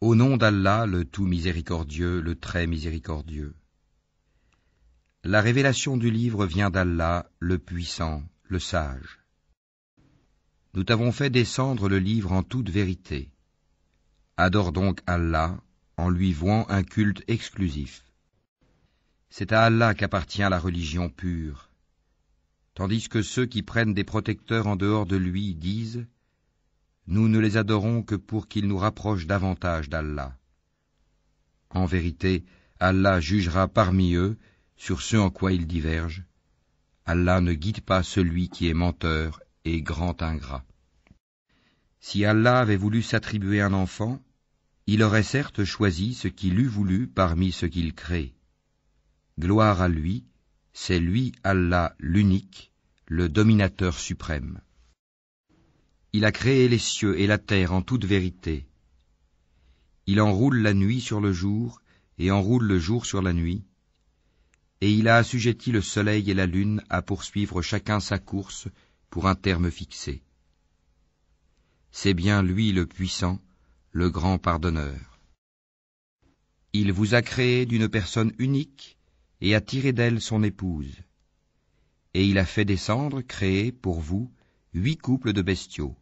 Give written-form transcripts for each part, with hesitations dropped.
Au nom d'Allah, le tout miséricordieux, le très miséricordieux. La révélation du livre vient d'Allah, le puissant, le sage. Nous t'avons fait descendre le livre en toute vérité. Adore donc Allah en lui vouant un culte exclusif. C'est à Allah qu'appartient la religion pure. Tandis que ceux qui prennent des protecteurs en dehors de lui disent « Nous ne les adorons que pour qu'ils nous rapprochent davantage d'Allah. » En vérité, Allah jugera parmi eux sur ce en quoi ils divergent. Allah ne guide pas celui qui est menteur et grand ingrat. Si Allah avait voulu s'attribuer un enfant, il aurait certes choisi ce qu'il eût voulu parmi ce qu'il crée. Gloire à lui, c'est lui Allah l'unique, le dominateur suprême. Il a créé les cieux et la terre en toute vérité. Il enroule la nuit sur le jour et enroule le jour sur la nuit, et il a assujetti le soleil et la lune à poursuivre chacun sa course pour un terme fixé. C'est bien lui le puissant, le grand pardonneur. Il vous a créé d'une personne unique et a tiré d'elle son épouse. Et il a fait descendre, créer pour vous, 8 couples de bestiaux.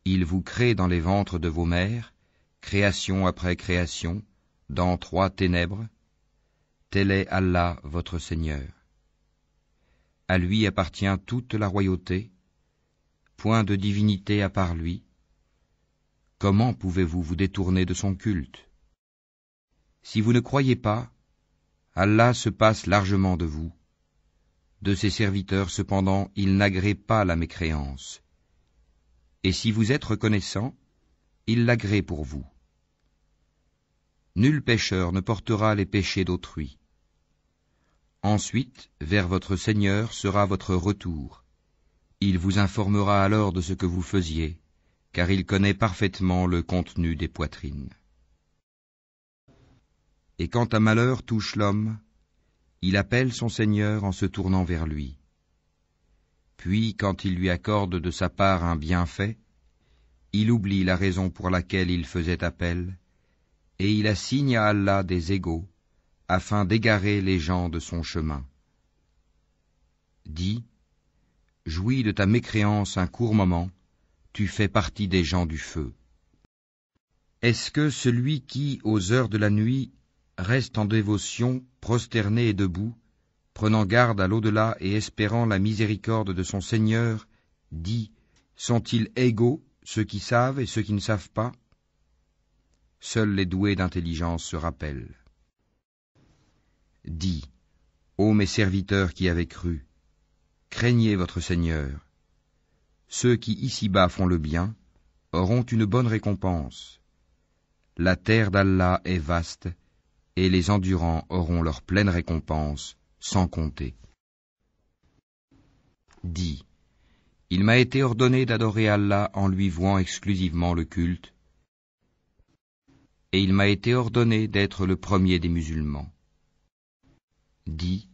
Il vous crée dans les ventres de vos mères, création après création, dans 3 ténèbres. Tel est Allah votre Seigneur. À lui appartient toute la royauté, point de divinité à part lui. Comment pouvez-vous vous détourner de son culte? Si vous ne croyez pas, Allah se passe largement de vous. De ses serviteurs, cependant, il n'agrée pas la mécréance. Et si vous êtes reconnaissants, il l'agrée pour vous. Nul pécheur ne portera les péchés d'autrui. Ensuite, vers votre Seigneur sera votre retour. Il vous informera alors de ce que vous faisiez, car il connaît parfaitement le contenu des poitrines. Et quand un malheur touche l'homme, il appelle son Seigneur en se tournant vers lui. Puis, quand il lui accorde de sa part un bienfait, il oublie la raison pour laquelle il faisait appel, et il assigne à Allah des égaux, afin d'égarer les gens de son chemin. Dis, jouis de ta mécréance un court moment, tu fais partie des gens du feu. Est-ce que celui qui, aux heures de la nuit, reste en dévotion, prosterné et debout, prenant garde à l'au-delà et espérant la miséricorde de son Seigneur, dit, sont-ils égaux, ceux qui savent et ceux qui ne savent pas? Seuls les doués d'intelligence se rappellent. Dis, ô mes serviteurs qui avez cru, craignez votre Seigneur. Ceux qui ici-bas font le bien auront une bonne récompense. La terre d'Allah est vaste, et les endurants auront leur pleine récompense, sans compter. Dis, il m'a été ordonné d'adorer Allah en lui vouant exclusivement le culte, et il m'a été ordonné d'être le premier des musulmans. Dis,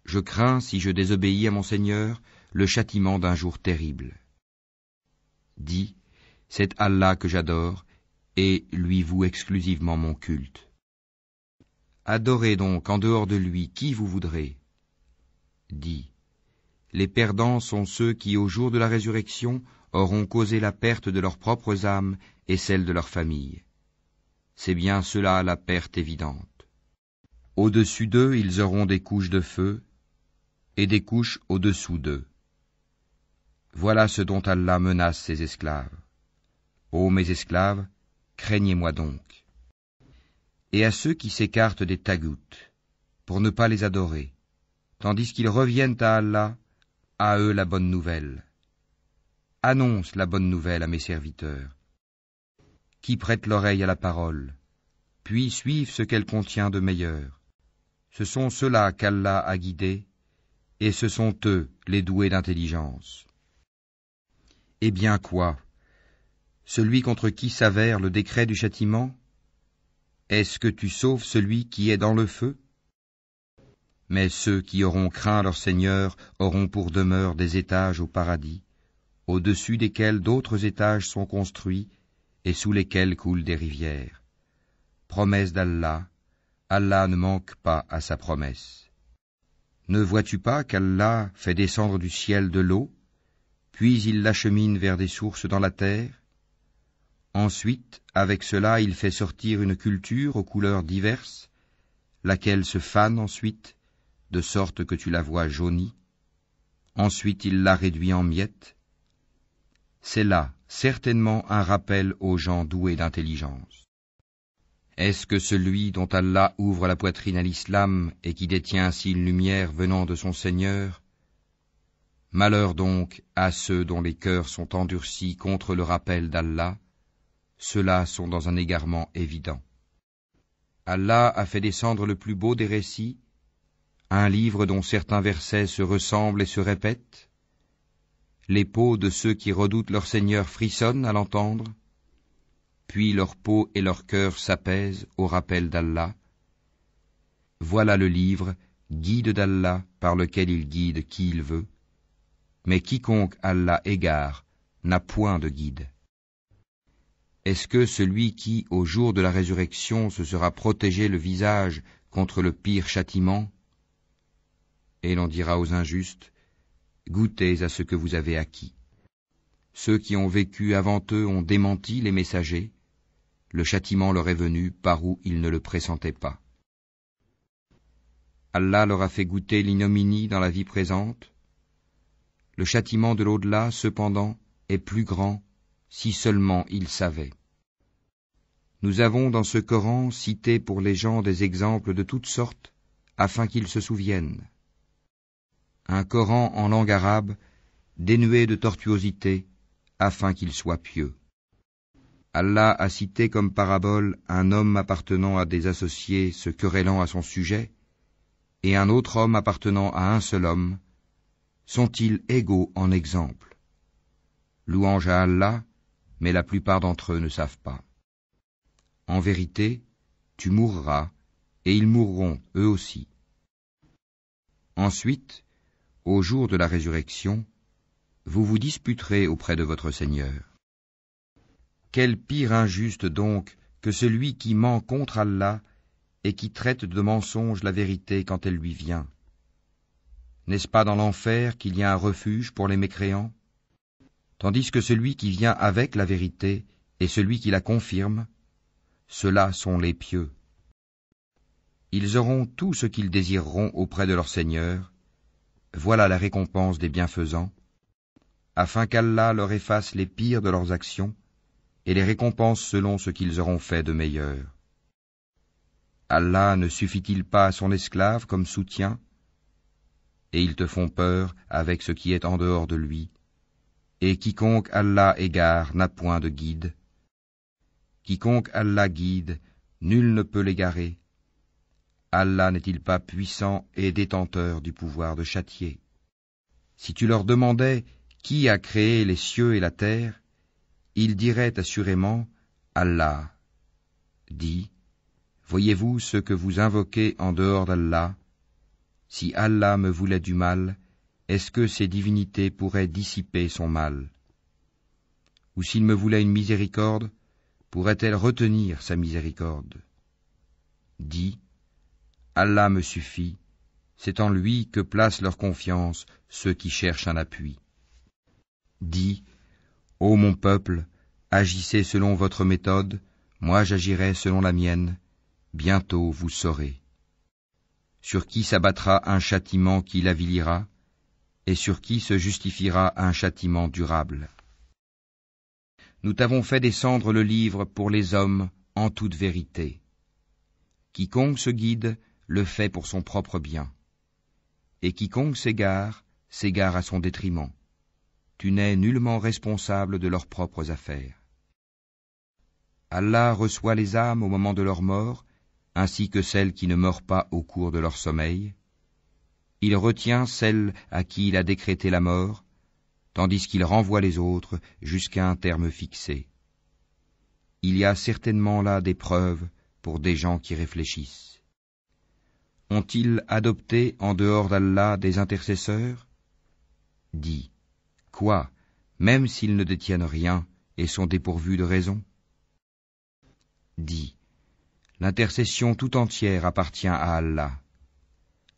je crains, si je désobéis à mon Seigneur, le châtiment d'un jour terrible. Dis, c'est Allah que j'adore, et lui voue exclusivement mon culte. Adorez donc en dehors de lui qui vous voudrez. Dis, les perdants sont ceux qui, au jour de la résurrection, auront causé la perte de leurs propres âmes et celle de leur famille. C'est bien cela la perte évidente. Au-dessus d'eux, ils auront des couches de feu, et des couches au-dessous d'eux. Voilà ce dont Allah menace ses esclaves. Ô mes esclaves, craignez-moi donc. Et à ceux qui s'écartent des taghouts, pour ne pas les adorer, tandis qu'ils reviennent à Allah, à eux la bonne nouvelle. Annonce la bonne nouvelle à mes serviteurs, qui prêtent l'oreille à la parole, puis suivent ce qu'elle contient de meilleur. Ce sont ceux-là qu'Allah a guidés, et ce sont eux les doués d'intelligence. Eh bien quoi? Celui contre qui s'avère le décret du châtiment? Est-ce que tu sauves celui qui est dans le feu? Mais ceux qui auront craint leur Seigneur auront pour demeure des étages au paradis, au-dessus desquels d'autres étages sont construits et sous lesquels coulent des rivières. promesse d'Allah, Allah ne manque pas à sa promesse. Ne vois-tu pas qu'Allah fait descendre du ciel de l'eau, puis il l'achemine vers des sources dans la terre? Ensuite, avec cela, il fait sortir une culture aux couleurs diverses, laquelle se fane ensuite, de sorte que tu la vois jaunie. Ensuite, il la réduit en miettes. C'est là, certainement, un rappel aux gens doués d'intelligence. Est-ce que celui dont Allah ouvre la poitrine à l'islam et qui détient ainsi une lumière venant de son Seigneur? Malheur donc à ceux dont les cœurs sont endurcis contre le rappel d'Allah, ceux-là sont dans un égarement évident. Allah a fait descendre le plus beau des récits, un livre dont certains versets se ressemblent et se répètent. Les peaux de ceux qui redoutent leur Seigneur frissonnent à l'entendre, puis leur peau et leur cœur s'apaisent au rappel d'Allah. Voilà le livre, guide d'Allah, par lequel il guide qui il veut, mais quiconque Allah égare n'a point de guide. Est-ce que celui qui, au jour de la résurrection, se sera protégé le visage contre le pire châtiment? Et l'on dira aux injustes, goûtez à ce que vous avez acquis. Ceux qui ont vécu avant eux ont démenti les messagers, le châtiment leur est venu par où ils ne le pressentaient pas. Allah leur a fait goûter l'ignominie dans la vie présente. Le châtiment de l'au-delà, cependant, est plus grand, si seulement ils savaient. Nous avons dans ce Coran cité pour les gens des exemples de toutes sortes, afin qu'ils se souviennent. Un Coran en langue arabe, dénué de tortuosité, afin qu'ils soient pieux. Allah a cité comme parabole un homme appartenant à des associés se querellant à son sujet, et un autre homme appartenant à un seul homme. Sont-ils égaux en exemple? Louange à Allah, mais la plupart d'entre eux ne savent pas. En vérité, tu mourras, et ils mourront eux aussi. Ensuite, au jour de la résurrection, vous vous disputerez auprès de votre Seigneur. Quel pire injuste donc que celui qui ment contre Allah et qui traite de mensonge la vérité quand elle lui vient. N'est-ce pas dans l'enfer qu'il y a un refuge pour les mécréants? Tandis que celui qui vient avec la vérité et celui qui la confirme, ceux-là sont les pieux. Ils auront tout ce qu'ils désireront auprès de leur Seigneur. Voilà la récompense des bienfaisants, afin qu'Allah leur efface les pires de leurs actions et les récompense selon ce qu'ils auront fait de meilleur. Allah ne suffit-il pas à son esclave comme soutien? Et ils te font peur avec ce qui est en dehors de lui. Et quiconque Allah égare n'a point de guide. Quiconque Allah guide, nul ne peut l'égarer. Allah n'est-il pas puissant et détenteur du pouvoir de châtier? Si tu leur demandais qui a créé les cieux et la terre, ils diraient assurément Allah. Dis, voyez-vous ce que vous invoquez en dehors d'Allah? Si Allah me voulait du mal, est-ce que ces divinités pourraient dissiper son mal? Ou s'il me voulait une miséricorde, pourrait-elle retenir sa miséricorde? Dis, Allah me suffit, c'est en lui que placent leur confiance ceux qui cherchent un appui. Dis, ô mon peuple, agissez selon votre méthode, moi j'agirai selon la mienne, bientôt vous saurez. Sur qui s'abattra un châtiment qui l'avilira, et sur qui se justifiera un châtiment durable. Nous t'avons fait descendre le livre pour les hommes en toute vérité. Quiconque se guide le fait pour son propre bien. Et quiconque s'égare à son détriment. Tu n'es nullement responsable de leurs propres affaires. Allah reçoit les âmes au moment de leur mort, ainsi que celles qui ne meurent pas au cours de leur sommeil. Il retient celles à qui il a décrété la mort, tandis qu'il renvoie les autres jusqu'à un terme fixé. Il y a certainement là des preuves pour des gens qui réfléchissent. Ont-ils adopté en dehors d'Allah des intercesseurs? Dis, quoi, même s'ils ne détiennent rien et sont dépourvus de raison? Dis, L'intercession tout entière appartient à Allah.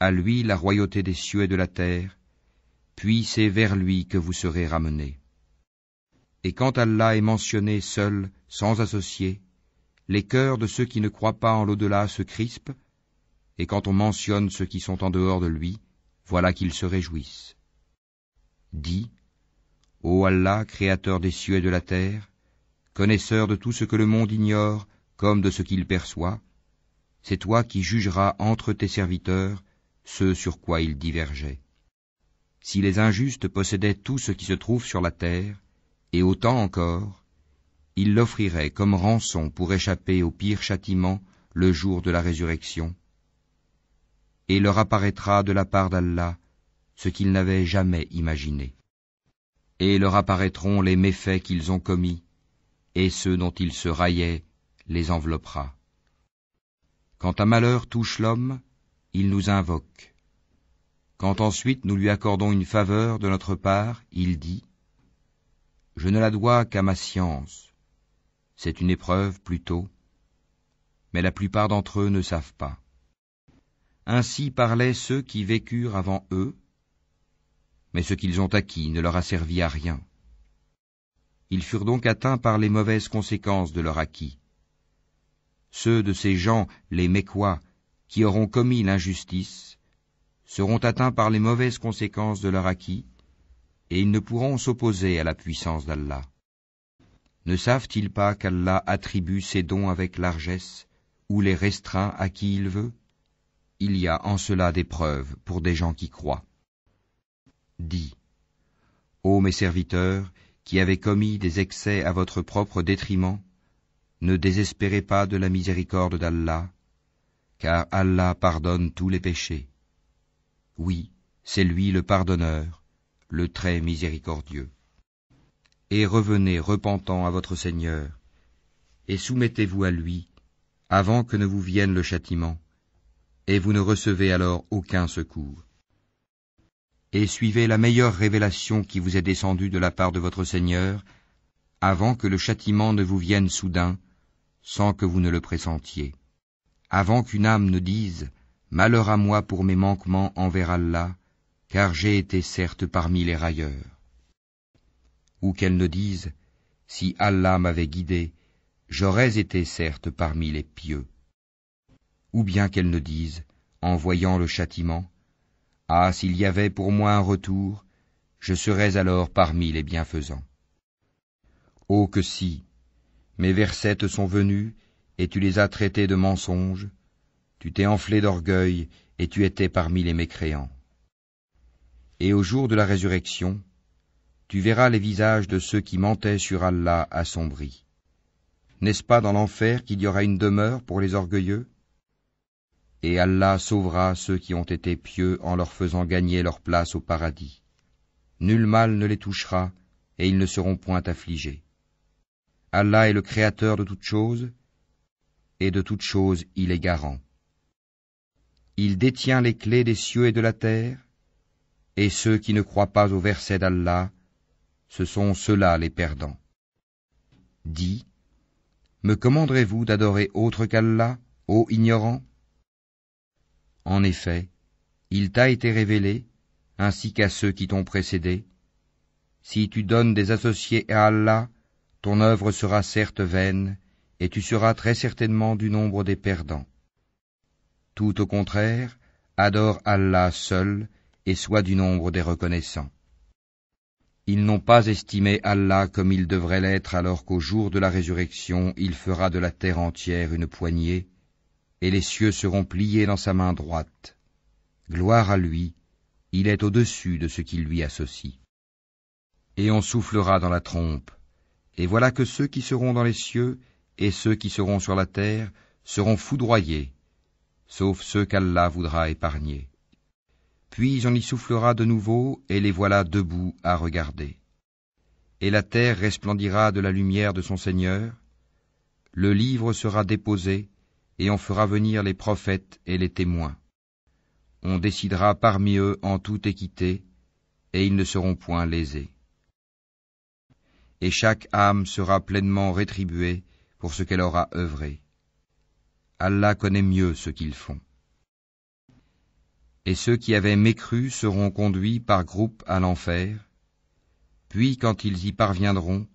À lui la royauté des cieux et de la terre, puis c'est vers lui que vous serez ramenés. Et quand Allah est mentionné seul, sans associé, les cœurs de ceux qui ne croient pas en l'au-delà se crispent, et quand on mentionne ceux qui sont en dehors de lui, voilà qu'ils se réjouissent. Dis, ô Allah, créateur des cieux et de la terre, connaisseur de tout ce que le monde ignore, comme de ce qu'il perçoit, c'est toi qui jugeras entre tes serviteurs ce sur quoi ils divergeaient. Si les injustes possédaient tout ce qui se trouve sur la terre, et autant encore, ils l'offriraient comme rançon pour échapper au pire châtiment le jour de la résurrection, et leur apparaîtra de la part d'Allah ce qu'ils n'avaient jamais imaginé. Et leur apparaîtront les méfaits qu'ils ont commis, et ceux dont ils se raillaient les enveloppera. Quand un malheur touche l'homme, il nous invoque. Quand ensuite nous lui accordons une faveur de notre part, il dit « Je ne la dois qu'à ma science. C'est une épreuve plutôt, mais la plupart d'entre eux ne savent pas. » Ainsi parlaient ceux qui vécurent avant eux, mais ce qu'ils ont acquis ne leur a servi à rien. Ils furent donc atteints par les mauvaises conséquences de leur acquis. Ceux de ces gens, les Mécois, qui auront commis l'injustice, seront atteints par les mauvaises conséquences de leur acquis, et ils ne pourront s'opposer à la puissance d'Allah. Ne savent-ils pas qu'Allah attribue ses dons avec largesse, ou les restreint à qui il veut? Il y a en cela des preuves pour des gens qui croient. Dis, ô mes serviteurs, qui avez commis des excès à votre propre détriment, ne désespérez pas de la miséricorde d'Allah, car Allah pardonne tous les péchés. Oui, c'est lui le pardonneur, le très miséricordieux. Et revenez repentant à votre Seigneur, et soumettez-vous à lui, avant que ne vous vienne le châtiment, et vous ne recevez alors aucun secours. Et suivez la meilleure révélation qui vous est descendue de la part de votre Seigneur, avant que le châtiment ne vous vienne soudain, sans que vous ne le pressentiez. Avant qu'une âme ne dise « Malheur à moi pour mes manquements envers Allah, car j'ai été certes parmi les railleurs. » Ou qu'elle ne dise « Si Allah m'avait guidé, j'aurais été certes parmi les pieux. » Ou bien qu'elle ne dise, en voyant le châtiment, « Ah, s'il y avait pour moi un retour, je serais alors parmi les bienfaisants. » Oh que si, mes versets te sont venus, et tu les as traités de mensonges, tu t'es enflé d'orgueil, et tu étais parmi les mécréants. Et au jour de la résurrection, tu verras les visages de ceux qui mentaient sur Allah assombris. N'est-ce pas dans l'enfer qu'il y aura une demeure pour les orgueilleux? Et Allah sauvera ceux qui ont été pieux en leur faisant gagner leur place au paradis. Nul mal ne les touchera, et ils ne seront point affligés. Allah est le créateur de toutes choses, et de toutes choses il est garant. Il détient les clés des cieux et de la terre, et ceux qui ne croient pas au verset d'Allah, ce sont ceux-là les perdants. Dis, me commanderez-vous d'adorer autre qu'Allah, ô ignorant? En effet, il t'a été révélé, ainsi qu'à ceux qui t'ont précédé. Si tu donnes des associés à Allah, ton œuvre sera certes vaine, et tu seras très certainement du nombre des perdants. Tout au contraire, adore Allah seul, et sois du nombre des reconnaissants. Ils n'ont pas estimé Allah comme il devrait l'être alors qu'au jour de la résurrection, il fera de la terre entière une poignée, et les cieux seront pliés dans sa main droite. Gloire à lui, il est au-dessus de ce qui lui associe. Et on soufflera dans la trompe, et voilà que ceux qui seront dans les cieux et ceux qui seront sur la terre seront foudroyés, sauf ceux qu'Allah voudra épargner. Puis on y soufflera de nouveau, et les voilà debout à regarder. Et la terre resplendira de la lumière de son Seigneur, le livre sera déposé, et on fera venir les prophètes et les témoins. On décidera parmi eux en toute équité, et ils ne seront point lésés. Et chaque âme sera pleinement rétribuée pour ce qu'elle aura œuvré. Allah connaît mieux ce qu'ils font. Et ceux qui avaient mécru seront conduits par groupes à l'enfer, puis quand ils y parviendront,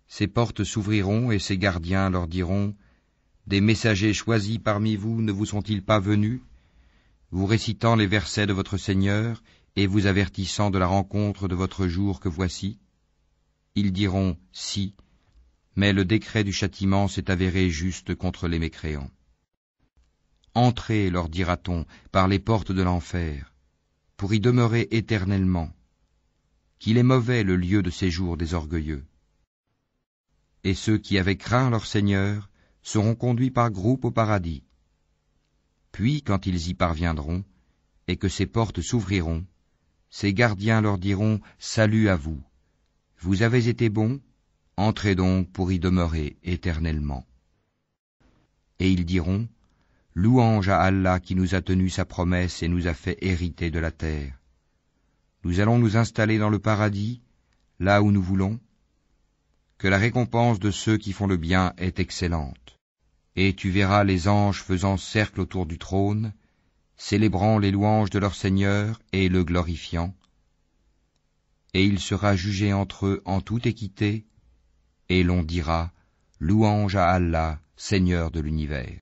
ces portes s'ouvriront et ces gardiens leur diront: Des messagers choisis parmi vous ne vous sont-ils pas venus, vous récitant les versets de votre Seigneur et vous avertissant de la rencontre de votre jour que voici? Ils diront: Si, mais le décret du châtiment s'est avéré juste contre les mécréants. Entrez, leur dira-t-on, par les portes de l'enfer, pour y demeurer éternellement, qu'il est mauvais le lieu de séjour des orgueilleux. Et ceux qui avaient craint leur Seigneur seront conduits par groupes au paradis. Puis, quand ils y parviendront, et que ces portes s'ouvriront, ces gardiens leur diront: Salut à vous, vous avez été bons, entrez donc pour y demeurer éternellement. Et ils diront: Louange à Allah qui nous a tenu sa promesse et nous a fait hériter de la terre. Nous allons nous installer dans le paradis, là où nous voulons. Que la récompense de ceux qui font le bien est excellente. Et tu verras les anges faisant cercle autour du trône, célébrant les louanges de leur Seigneur et le glorifiant. Et il sera jugé entre eux en toute équité, et l'on dira: Louange à Allah, Seigneur de l'univers.